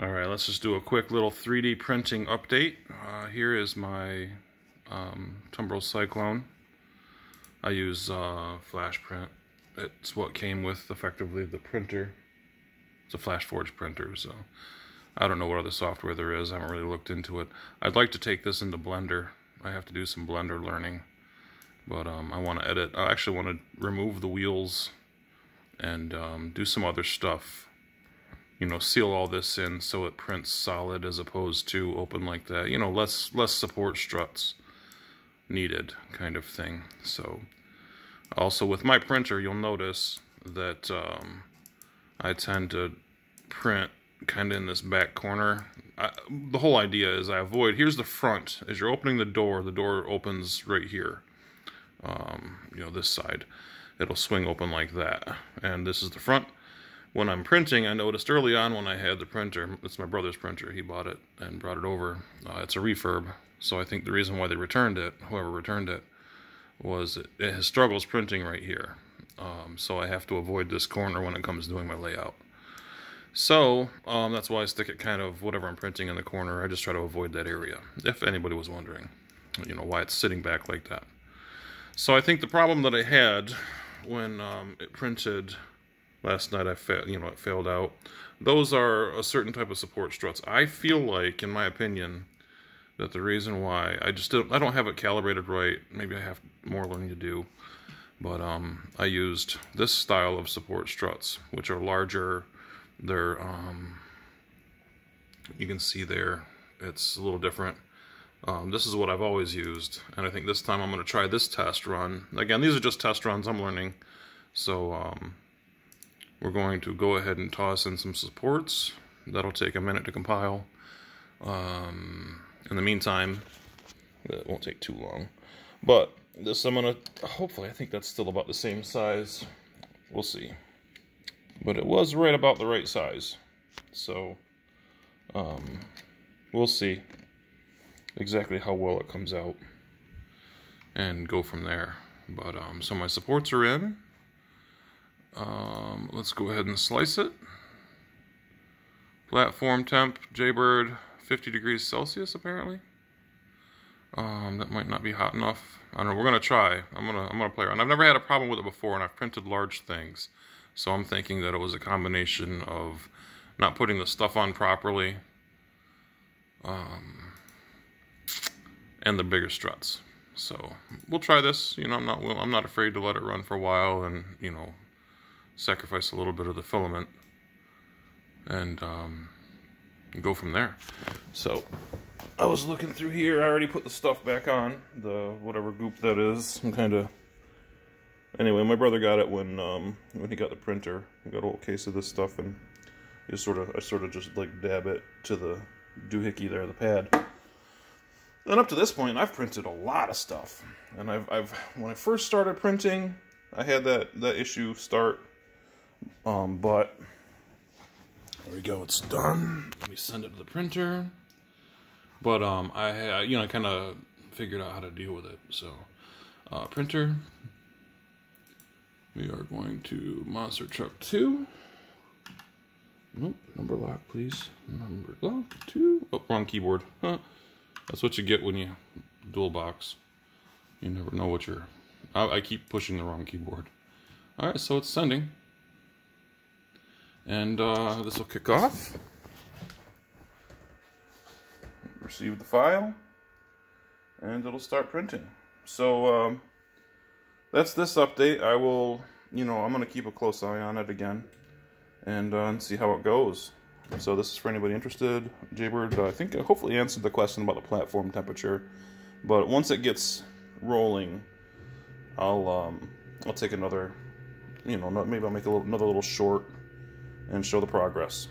Alright, let's just do a quick little 3D printing update. Here is my Tumbril Cyclone. I use flash print. It's what came with effectively the printer. It's a flash forge printer, so I don't know what other software there is. I haven't really looked into it. I'd like to take this into Blender. I have to do some Blender learning, but I want to edit. I actually want to remove the wheels and do some other stuff. You know, seal all this in so it prints solid as opposed to open like that. You know, less support struts needed kind of thing. So also with my printer, you'll notice that I tend to print kind of in this back corner. The whole idea is I avoid, here's the front. As you're opening the door opens right here. You know, this side. It'll swing open like that. And this is the front. When I'm printing, I noticed early on when I had the printer, it's my brother's printer, he bought it and brought it over. It's a refurb, so I think the reason why they returned it, whoever returned it, was it has struggles printing right here. So I have to avoid this corner when it comes to doing my layout. So that's why I stick it kind of whatever I'm printing in the corner. I just try to avoid that area, if anybody was wondering, you know, why it's sitting back like that. So I think the problem that I had when it printed last night, it failed out. Those are a certain type of support struts. I feel like, in my opinion, that the reason why I don't have it calibrated right. Maybe I have more learning to do. But I used this style of support struts, which are larger. They're you can see there, it's a little different. This is what I've always used, and I think this time I'm going to try this test run. Again, these are just test runs. I'm learning, so we're going to go ahead and toss in some supports. That'll take a minute to compile. In the meantime, it won't take too long. But this I'm gonna, hopefully, I think that's still about the same size. We'll see. But it was right about the right size. So, we'll see exactly how well it comes out and go from there. But, so my supports are in. Let's go ahead and slice it. Platform temp, Jaybird, 50 degrees Celsius apparently. That might not be hot enough. I don't know. We're gonna try. I'm gonna play around. I've never had a problem with it before, and I've printed large things, so I'm thinking that it was a combination of not putting the stuff on properly, and the bigger struts. So we'll try this. You know, I'm not afraid to let it run for a while, and you know, sacrifice a little bit of the filament and go from there. So I was looking through here. I already put the stuff back on, the whatever goop that is. I'm kind of, anyway, my brother got it when he got the printer. He got a whole case of this stuff, and I sort of just like dab it to the doohickey there, the pad. And up to this point, I've printed a lot of stuff. And when I first started printing, I had that issue start. But there we go, it's done. Let me send it to the printer. But I kind of figured out how to deal with it. So printer, we are going to Monster Truck 2. Nope, number lock, please. Number lock 2. Oh, wrong keyboard. Huh. That's what you get when you dual box. You never know what you're. I keep pushing the wrong keyboard. All right, so it's sending. And this will kick off. Receive the file. And it'll start printing. So that's this update. I will, I'm going to keep a close eye on it again. And see how it goes. So this is for anybody interested. Jaybird, I think I hopefully answered the question about the platform temperature. But once it gets rolling, I'll take another, maybe I'll make another little short and show the progress.